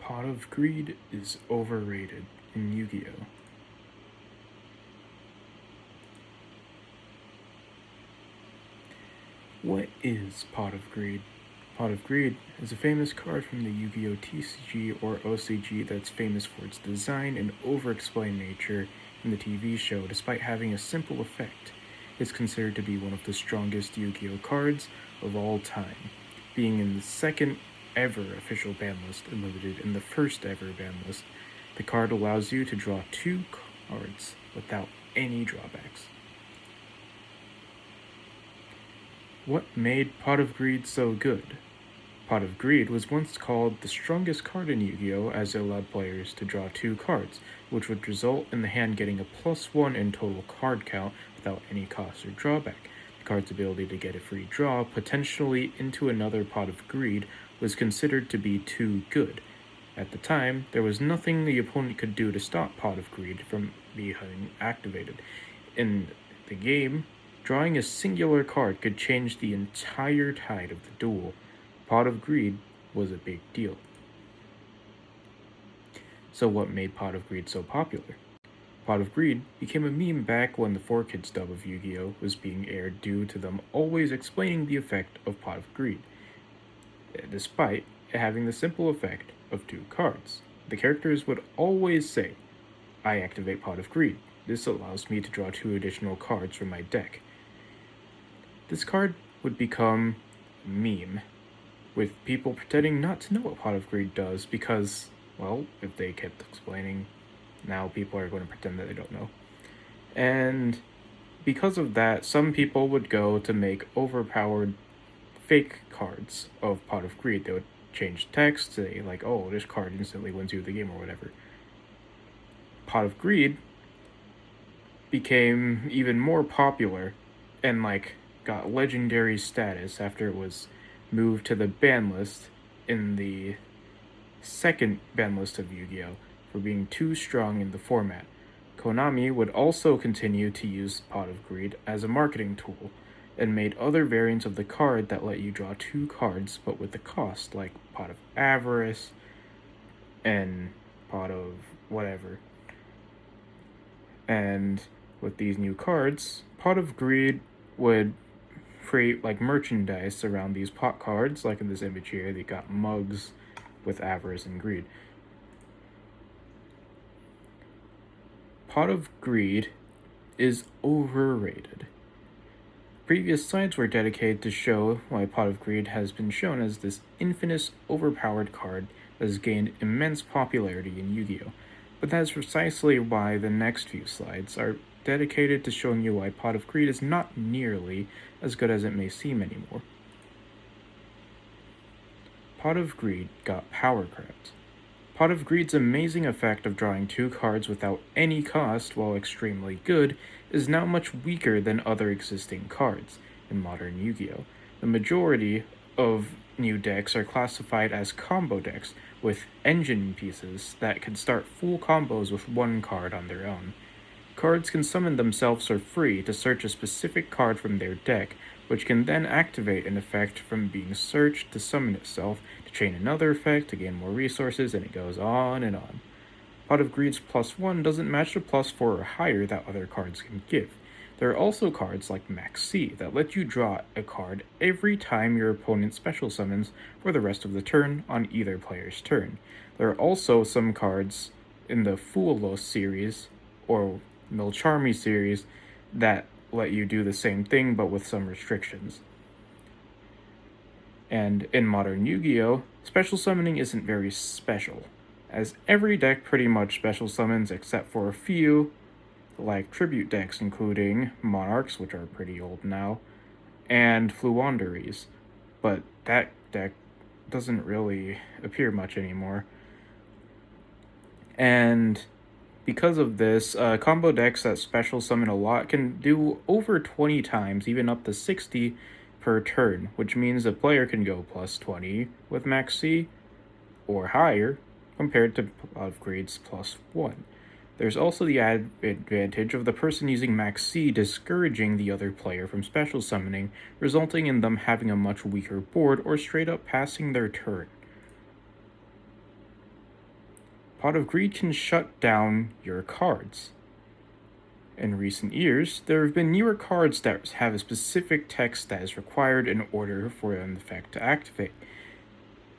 Pot of Greed is overrated in Yu-Gi-Oh! What is Pot of Greed? Pot of Greed is a famous card from the Yu-Gi-Oh! TCG or OCG that's famous for its design and over-explained nature in the TV show despite having a simple effect. It's considered to be one of the strongest Yu-Gi-Oh! Cards of all time, being in the second ever official ban list and limited in the first ever ban list. The card allows you to draw 2 cards without any drawbacks. What made Pot of Greed so good? Pot of Greed was once called the strongest card in Yu-Gi-Oh! As it allowed players to draw 2 cards, which would result in the hand getting a +1 in total card count without any cost or drawback. The card's ability to get a free draw, potentially into another Pot of Greed, was considered to be too good. At the time, there was nothing the opponent could do to stop Pot of Greed from being activated. In the game, drawing a singular card could change the entire tide of the duel. Pot of Greed was a big deal. So what made Pot of Greed so popular? Pot of Greed became a meme back when the 4Kids dub of Yu-Gi-Oh! Was being aired due to them always explaining the effect of Pot of Greed, despite having the simple effect of 2 cards. The characters would always say, I activate Pot of Greed. This allows me to draw 2 additional cards from my deck. This card would become a meme, with people pretending not to know what Pot of Greed does because, well, if they kept explaining, now people are going to pretend that they don't know. And because of that, some people would go to make overpowered fake cards of Pot of Greed. They would change text, say like, oh, this card instantly wins you the game or whatever. Pot of Greed became even more popular and got legendary status after it was moved to the ban list in the second ban list of Yu-Gi-Oh! For being too strong in the format. Konami would also continue to use Pot of Greed as a marketing tool and made other variants of the card that let you draw 2 cards but with the cost, like Pot of Avarice and Pot of whatever. And with these new cards, Pot of Greed would create merchandise around these pot cards, like in this image here. They got mugs with Avarice and Greed. Pot of Greed is overrated. Previous slides were dedicated to show why Pot of Greed has been shown as this infamous, overpowered card that has gained immense popularity in Yu-Gi-Oh! But that is precisely why the next few slides are dedicated to showing you why Pot of Greed is not nearly as good as it may seem anymore. Pot of Greed got power crept. Pot of Greed's amazing effect of drawing 2 cards without any cost while extremely good is now much weaker than other existing cards in modern Yu-Gi-Oh! The majority of new decks are classified as combo decks with engine pieces that can start full combos with 1 card on their own. Cards can summon themselves for free to search a specific card from their deck, which can then activate an effect from being searched to summon itself, to chain another effect to gain more resources, and it goes on and on. Pot of Greed's +1 doesn't match the +4 or higher that other cards can give. There are also cards like Max C that let you draw a card every time your opponent special summons for the rest of the turn on either player's turn. There are also some cards in the Fulos series or Milcharmy series that let you do the same thing but with some restrictions. And in modern Yu-Gi-Oh!, special summoning isn't very special, as every deck pretty much special summons except for a few, like tribute decks including Monarchs, which are pretty old now, and Fluanderies, but that deck doesn't really appear much anymore. And because of this, combo decks that special summon a lot can do over 20 times, even up to 60 per turn, which means a player can go +20 with Max C or higher compared to Pot of Greed's +1. There's also the added advantage of the person using Max C discouraging the other player from special summoning, resulting in them having a much weaker board or straight up passing their turn. Pot of Greed can shut down your cards. In recent years, there have been newer cards that have a specific text that is required in order for an effect to activate.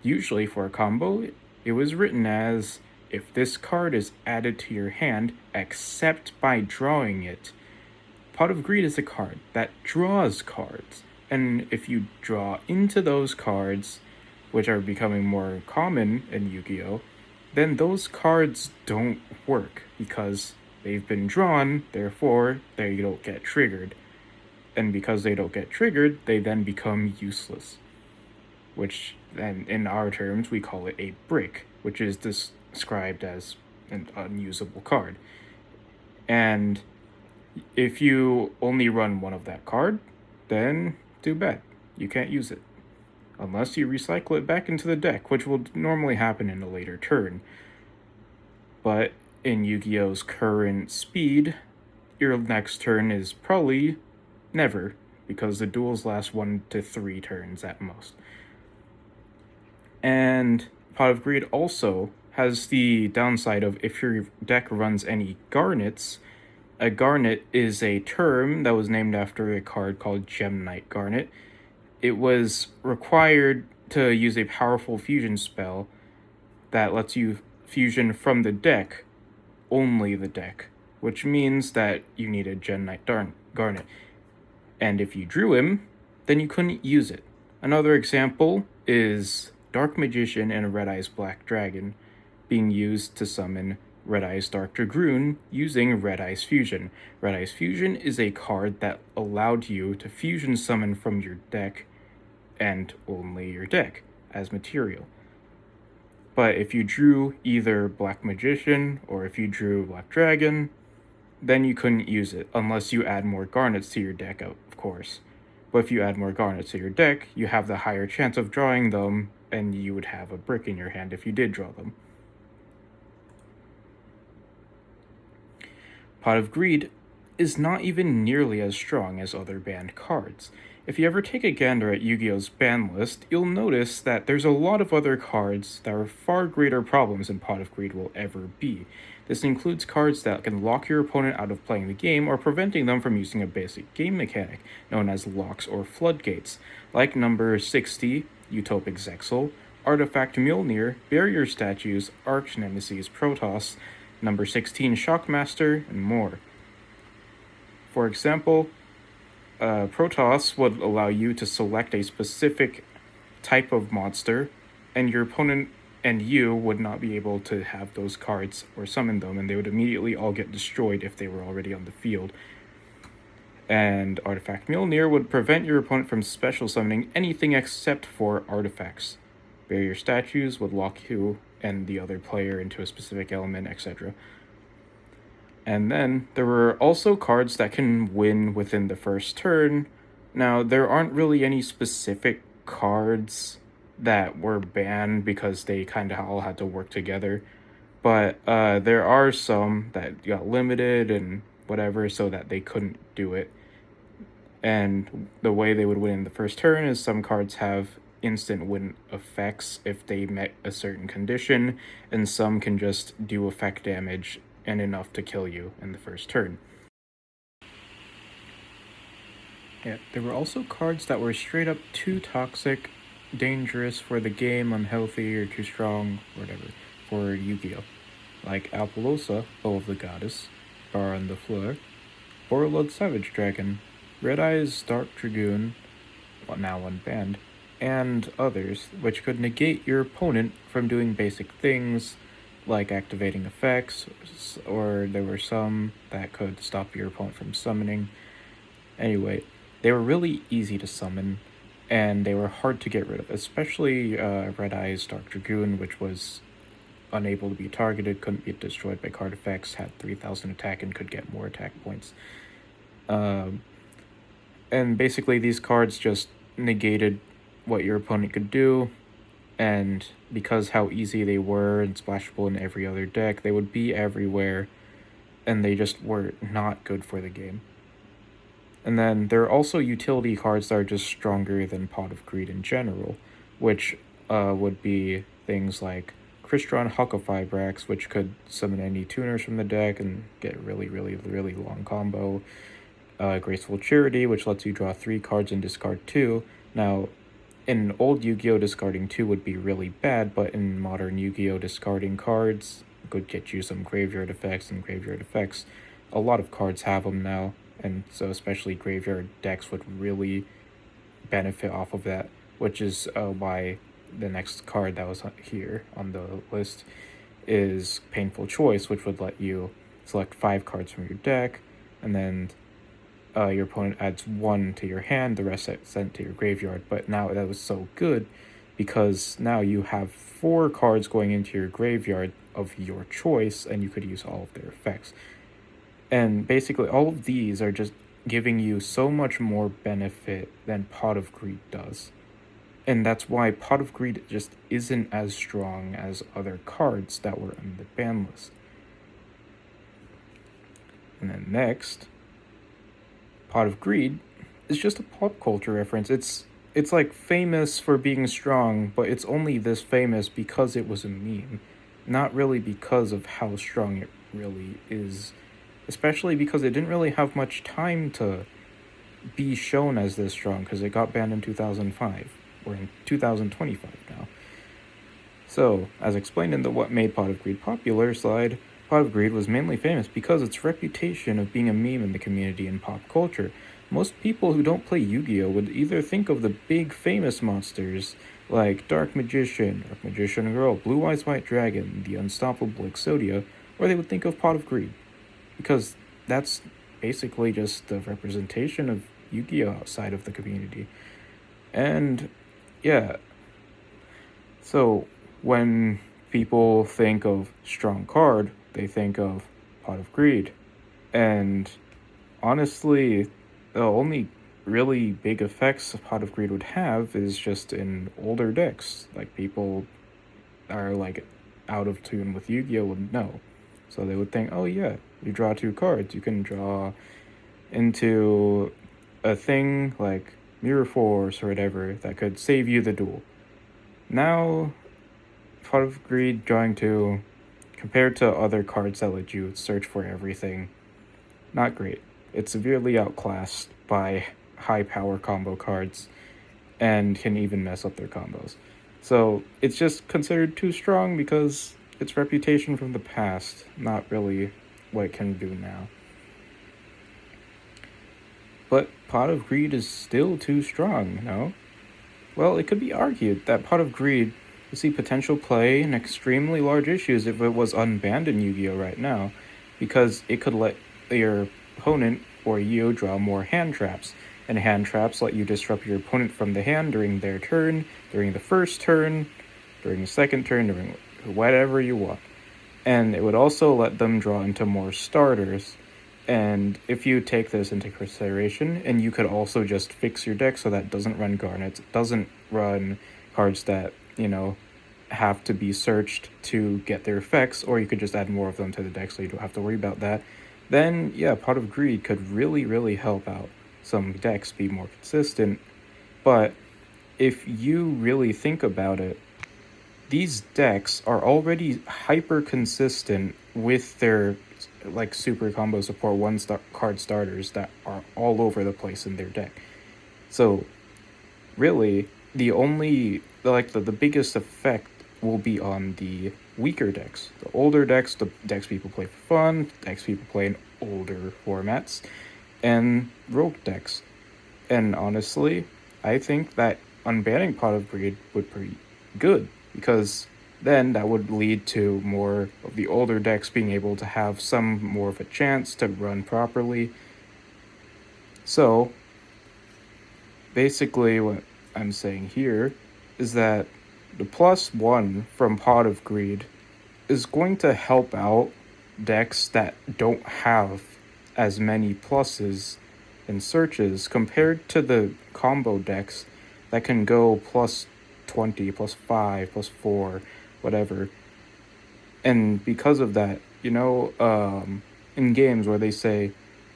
Usually, for a combo, it was written as, if this card is added to your hand except by drawing it. Pot of Greed is a card that draws cards, and if you draw into those cards, which are becoming more common in Yu-Gi-Oh!, then those cards don't work because they've been drawn, therefore they don't get triggered. And because they don't get triggered, they then become useless. Which then, in our terms, we call it a brick, which is described as an unusable card. And if you only run one of that card, then too bad. You can't use it. Unless you recycle it back into the deck, which will normally happen in a later turn. But in Yu-Gi-Oh's current speed, your next turn is probably never, because the duels last 1 to 3 turns at most. And Pot of Greed also has the downside of, if your deck runs any garnets, a garnet is a term that was named after a card called Gem Knight Garnet. It was required to use a powerful fusion spell that lets you fusion from the deck, only the deck, which means that you needed Gem Knight Garnet. And if you drew him, then you couldn't use it. Another example is Dark Magician and Red Eye's Black Dragon being used to summon Red Eye's Dark Dragoon using Red Eye's Fusion. Red Eye's Fusion is a card that allowed you to fusion summon from your deck and only your deck as material. But if you drew either Black Magician or if you drew Black Dragon, then you couldn't use it unless you add more garnets to your deck, of course. But if you add more garnets to your deck, you have the higher chance of drawing them, and you would have a brick in your hand if you did draw them. Pot of Greed is not even nearly as strong as other banned cards. If you ever take a gander at Yu-Gi-Oh's ban list, you'll notice that there's a lot of other cards that are far greater problems than Pot of Greed will ever be. This includes cards that can lock your opponent out of playing the game or preventing them from using a basic game mechanic, known as locks or floodgates, like number 60, Utopic Zexal, Artifact Mjolnir, Barrier Statues, Arch Nemesis Protoss, number 16 Shockmaster, and more. For example, Protoss would allow you to select a specific type of monster, and your opponent and you would not be able to have those cards or summon them, and they would immediately all get destroyed if they were already on the field. And Artifact Mjolnir would prevent your opponent from special summoning anything except for artifacts. Barrier Statues would lock you and the other player into a specific element, etc. And then there were also cards that can win within the first turn. Now, there aren't really any specific cards that were banned because they kind of all had to work together. But there are some that got limited and whatever so that they couldn't do it. And the way they would win in the first turn is some cards have instant win effects if they met a certain condition, and some can just do effect damage and enough to kill you in the first turn. Yeah, there were also cards that were straight up too toxic, dangerous for the game, unhealthy, or too strong, whatever, for Yu-Gi-Oh! Like Alpalosa, Bow of the Goddess, Baron the Fleur, Borreload Savage Dragon, Red Eye's Dark Dragoon, now unbanned, and others, which could negate your opponent from doing basic things like activating effects, or there were some that could stop your opponent from summoning. Anyway, they were really easy to summon, and they were hard to get rid of, especially Red Eye's Dark Dragoon, which was unable to be targeted, couldn't be destroyed by card effects, had 3,000 attack, and could get more attack points. And basically these cards just negated what your opponent could do, and because how easy they were and splashable in every other deck, they would be everywhere, and they just were not good for the game. And then there are also utility cards that are just stronger than Pot of Greed in general, which would be things like Crystron Hucklefibrax, which could summon any tuners from the deck and get a really, really, really long combo. Graceful Charity, which lets you draw 3 cards and discard 2. Now, in old Yu-Gi-Oh! Discarding 2 would be really bad, but in modern Yu-Gi-Oh! Discarding cards could get you some graveyard effects, and graveyard effects, a lot of cards have them now, and so especially graveyard decks would really benefit off of that, which is why the next card that was here on the list is Painful Choice, which would let you select 5 cards from your deck, and then your opponent adds 1 to your hand, the rest sent to your graveyard. But now that was so good because now you have 4 cards going into your graveyard of your choice, and you could use all of their effects. And basically, all of these are just giving you so much more benefit than Pot of Greed does. And that's why Pot of Greed just isn't as strong as other cards that were on the ban list. And then next, Pot of Greed is just a pop culture reference. It's like famous for being strong, but it's only this famous because it was a meme, not really because of how strong it really is. Especially because it didn't really have much time to be shown as this strong, because it got banned in 2005. We're in 2025 now. So, as explained in the What Made Pot of Greed Popular slide, Pot of Greed was mainly famous because its reputation of being a meme in the community and pop culture. Most people who don't play Yu-Gi-Oh! Would either think of the big famous monsters like Dark Magician Girl, Blue Eyes White Dragon, the Unstoppable Exodia, or they would think of Pot of Greed. Because that's basically just the representation of Yu-Gi-Oh! Outside of the community. And yeah, so when people think of strong card, they think of Pot of Greed. And honestly, the only really big effects Pot of Greed would have is just in older decks. Like, people are like out of tune with Yu-Gi-Oh! Would know. So they would think, oh yeah, you draw 2 cards. You can draw into a thing like Mirror Force or whatever that could save you the duel. Now, Pot of Greed drawing 2, compared to other cards that let you search for everything, not great. It's severely outclassed by high power combo cards and can even mess up their combos. So it's just considered too strong because its reputation from the past, not really what it can do now. But Pot of Greed is still too strong, no? Well, it could be argued that Pot of Greed would see potential play in extremely large issues if it was unbanned in Yu-Gi-Oh! Right now, because it could let your opponent or you draw more hand traps, and hand traps let you disrupt your opponent from the hand during their turn, during the first turn, during the second turn, during whatever you want. And it would also let them draw into more starters. And if you take this into consideration, and you could also just fix your deck so that it doesn't run Garnets, it doesn't run cards that, have to be searched to get their effects, or you could just add more of them to the deck so you don't have to worry about that, then yeah, Pot of Greed could really, really help out some decks be more consistent. But if you really think about it, these decks are already hyper consistent with their like super combo support card starters that are all over the place in their deck. So really, the only the biggest effect will be on the weaker decks, the older decks, the decks people play for fun, decks people play in older formats, and rogue decks. And honestly, I think that unbanning Pot of Greed would be good, because then that would lead to more of the older decks being able to have some more of a chance to run properly. So basically what I'm saying here is that the +1 from Pot of Greed is going to help out decks that don't have as many pluses in searches compared to the combo decks that can go +20, +5, +4, whatever. And because of that, in games where they say,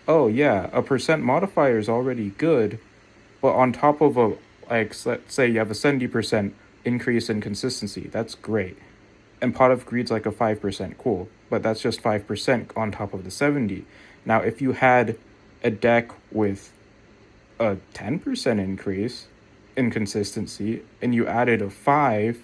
oh yeah, a percent modifier is already good, but on top of let's say you have a 70% increase in consistency, that's great. And Pot of Greed's like a 5% cool, but that's just 5% on top of the 70. Now, if you had a deck with a 10% increase in consistency and you added a 5,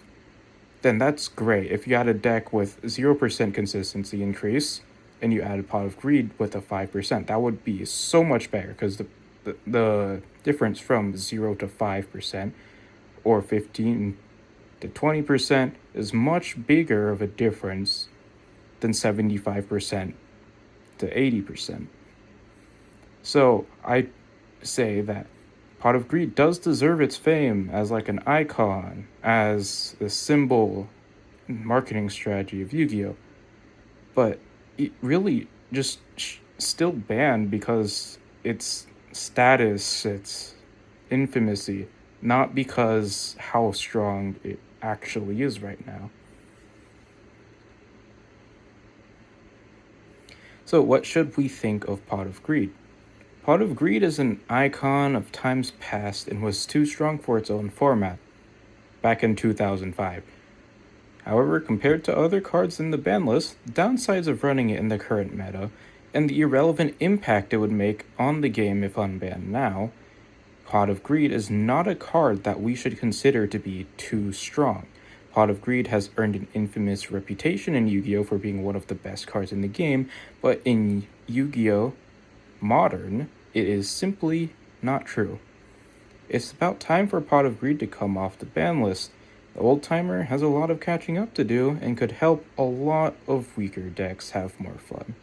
then that's great. If you had a deck with 0% consistency increase and you added Pot of Greed with a 5%, that would be so much better because the difference from 0 to 5% or 15 to 20% is much bigger of a difference than 75% to 80%. So I say that Pot of Greed does deserve its fame as like an icon, as a symbol, marketing strategy of Yu-Gi-Oh! But it really just still banned because its status, its infamy, not because how strong it actually is right now. So, what should we think of Pot of Greed? Pot of Greed is an icon of times past and was too strong for its own format back in 2005. However, compared to other cards in the ban list, the downsides of running it in the current meta, and the irrelevant impact it would make on the game if unbanned now, Pot of Greed is not a card that we should consider to be too strong. Pot of Greed has earned an infamous reputation in Yu-Gi-Oh! For being one of the best cards in the game, but in Yu-Gi-Oh! Modern, it is simply not true. It's about time for Pot of Greed to come off the ban list. The old timer has a lot of catching up to do and could help a lot of weaker decks have more fun.